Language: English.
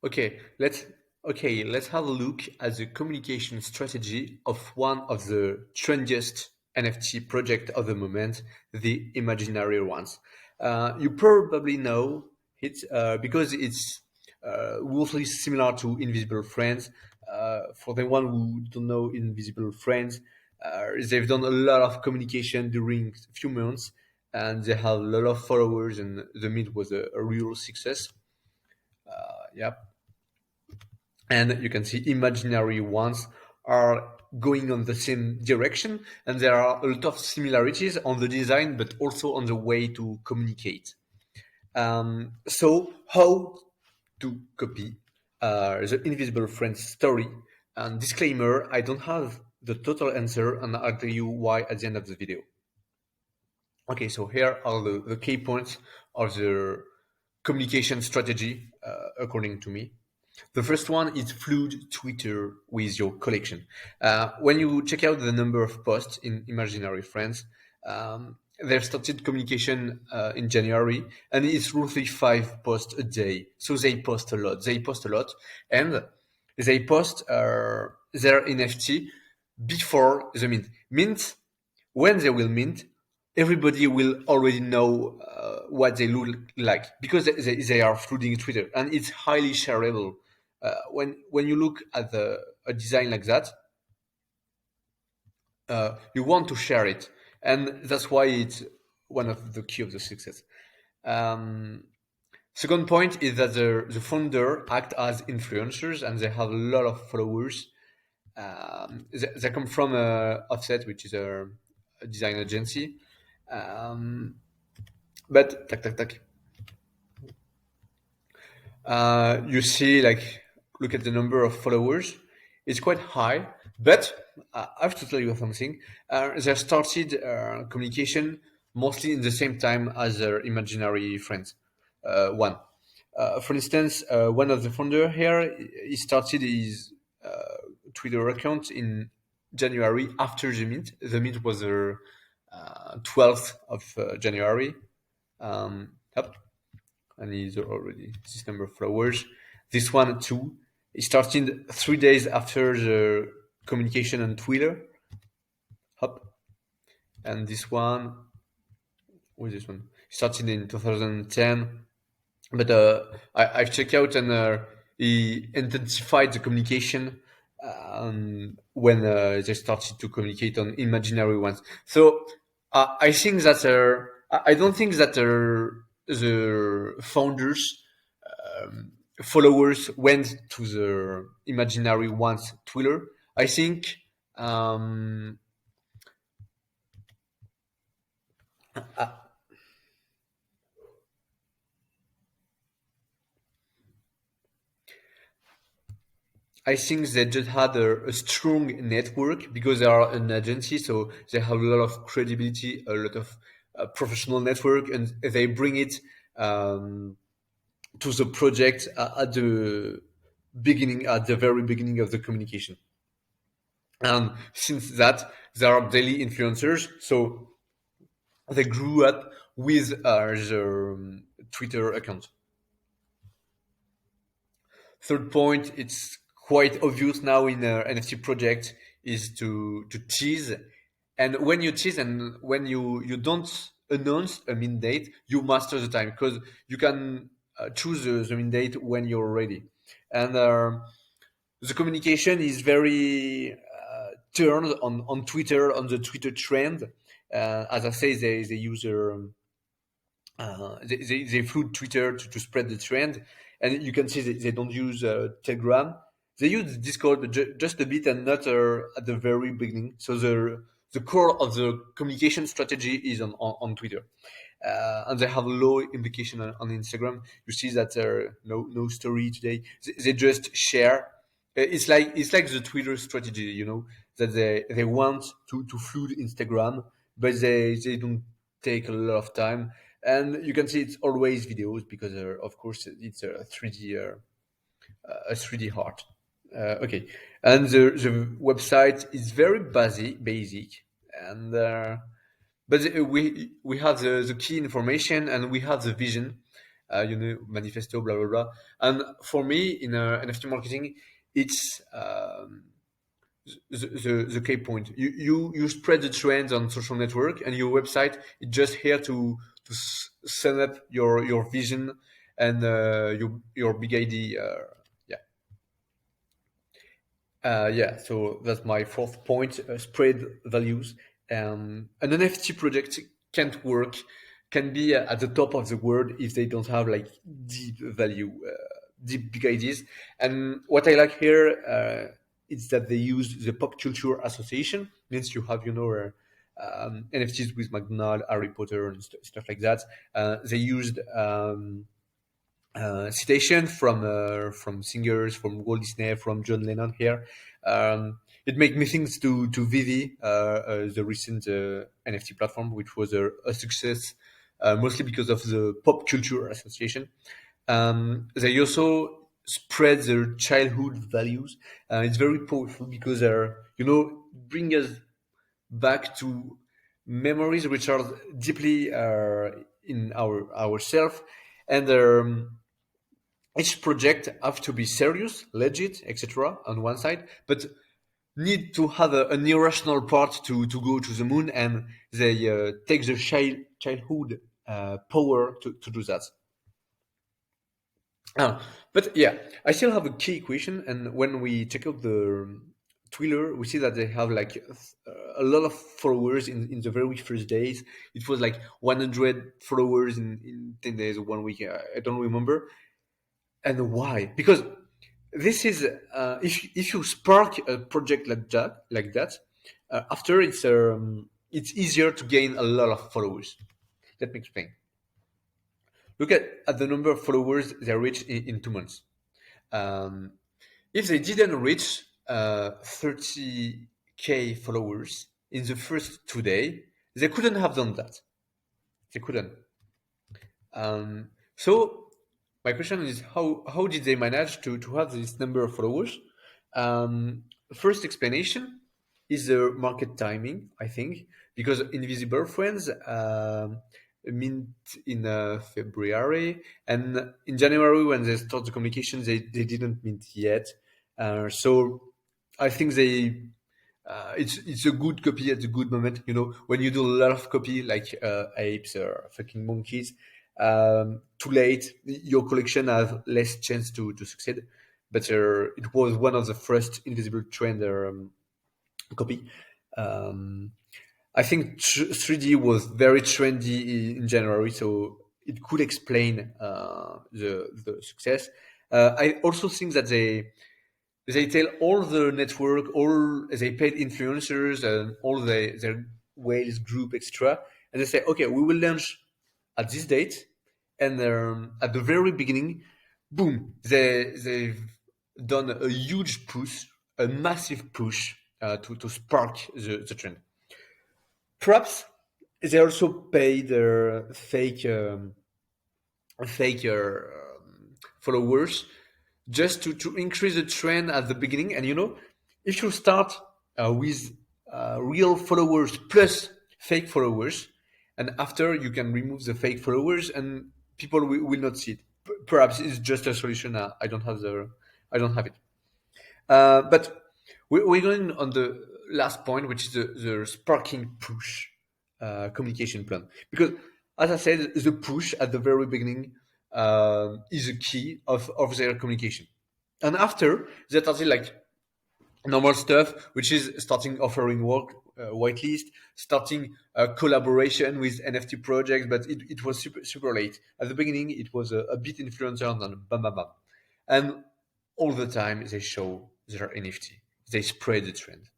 Let's have a look at the communication strategy of one of the trendiest NFT project of the moment, the imaginary ones. You probably know it because it's roughly similar to Invisible Friends. For the one who don't know Invisible Friends, they've done a lot of communication during a few months, and they have a lot of followers, and the meet was a real success. Yeah, and you can see imaginary ones are going on the same direction, and there are a lot of similarities on the design but also on the way to communicate. So how to copy the Invisible Friends story? And disclaimer, I don't have the total answer, and I'll tell you why at the end of the video. Okay, so here are the key points of the communication strategy according to me. The first one is flood Twitter with your collection. When you check out the number of posts in Imaginary Friends, they've started communication in January, and it's roughly 5 posts a day. So they post a lot. And they post their NFT before the mint. Mint, when they will mint, everybody will already know what they look like because they are flooding Twitter, and it's highly shareable. When you look at a design like that, you want to share it, and that's why it's one of the key of the success. Um, Second point is that the founder act as influencers, and they have a lot of followers. They come from Offset, which is a design agency. Um, but tac tac tac. You see, like, look at the number of followers. It's quite high, but I have to tell you something. They started communication mostly in the same time as their imaginary friends. One, for instance, one of the founder here, he started his Twitter account in January after the meet. The meet was the 12th of January. Yep, and he's already this number of followers. This one too. It started 3 days after the communication on Twitter. Hop. And this one, what is this one? It started in 2010. But I've checked out, and he intensified the communication when they started to communicate on imaginary ones. So I think that I don't think that the founders followers went to the imaginary ones Twitter. I think I think they just had a strong network because they are an agency, so they have a lot of credibility, a lot of professional network, and they bring it to the project at the beginning, at the very beginning of the communication. And since that, there are daily influencers, so they grew up with their Twitter account. Third point, it's quite obvious now in an NFT project is to tease. And when you tease and when you don't announce a mint date, you master the time because you can choose the mint date when you're ready. And the communication is very turned on Twitter, on the Twitter trend. As I say, they use their they flood Twitter to spread the trend, and you can see they don't use Telegram. They use Discord, but just a bit, and not at the very beginning. So the core of the communication strategy is on Twitter, and they have low implication on Instagram. You see that no story today. They just share. It's like the Twitter strategy, that they want to flood Instagram, but they don't take a lot of time, and you can see it's always videos because of course it's a 3D art. Okay, and the website is very basic, and but we have the key information, and we have the vision, manifesto, blah blah blah. And for me, in NFT marketing, it's the key point. You spread the trends on social network, and your website is just here to sum up your vision and your big idea. Yeah. Yeah, so that's my fourth point. Spread values. An NFT project can't work, can be at the top of the world if they don't have like deep value, deep big ideas. And what I like here is that they use the pop culture association. Means you have NFTs with McDonald, Harry Potter, and stuff like that. They used. Citation from singers, from Walt Disney, from John Lennon here. It made me think to Vivi, the recent NFT platform, which was a success, mostly because of the pop culture association. They also spread their childhood values. It's very powerful because bring us back to memories which are deeply in ourself, and each project have to be serious, legit, etc. on one side, but need to have an irrational part to go to the moon, and they take the childhood power to do that. But yeah, I still have a key question, and when we check out the Twitter, we see that they have like a lot of followers in the very first days. It was like 100 followers in 10 days or 1 week. I don't remember. And why? Because this is if you spark a project like that, after it's easier to gain a lot of followers. Let me explain. Look at the number of followers they reached in 2 months. Um, if they didn't reach 30K followers in the first 2 days, they couldn't have done that. They couldn't. So my question is how did they manage to have this number of followers? First explanation is the market timing, I think, because Invisible Friends mint in February, and in January when they start the communication, they didn't mint yet. So I think it's a good copy at a good moment. When you do a lot of copy like apes or fucking monkeys, too late, your collection has less chance to succeed. But it was one of the first invisible trend copy. I think 3D was very trendy in January, so it could explain the success. I also think that they tell all the network, all they paid influencers and all their whales group extra, and they say, okay, we will launch at this date, and at the very beginning, boom, they've done a huge push, a massive push to spark the trend. Perhaps they also pay their fake followers just to increase the trend at the beginning. And if you start with real followers plus fake followers, and after you can remove the fake followers, and people will not see it. Perhaps it's just a solution. I don't have it. But we're going on the last point, which is the sparking push communication plan. Because, as I said, the push at the very beginning is a key of their communication. And after, they started like normal stuff, which is starting offering work, whitelist, starting collaboration with NFT projects, but it was super late. At the beginning, it was a bit influencer, and then bam, bam, bam. And all the time, they show their NFT. They spread the trend.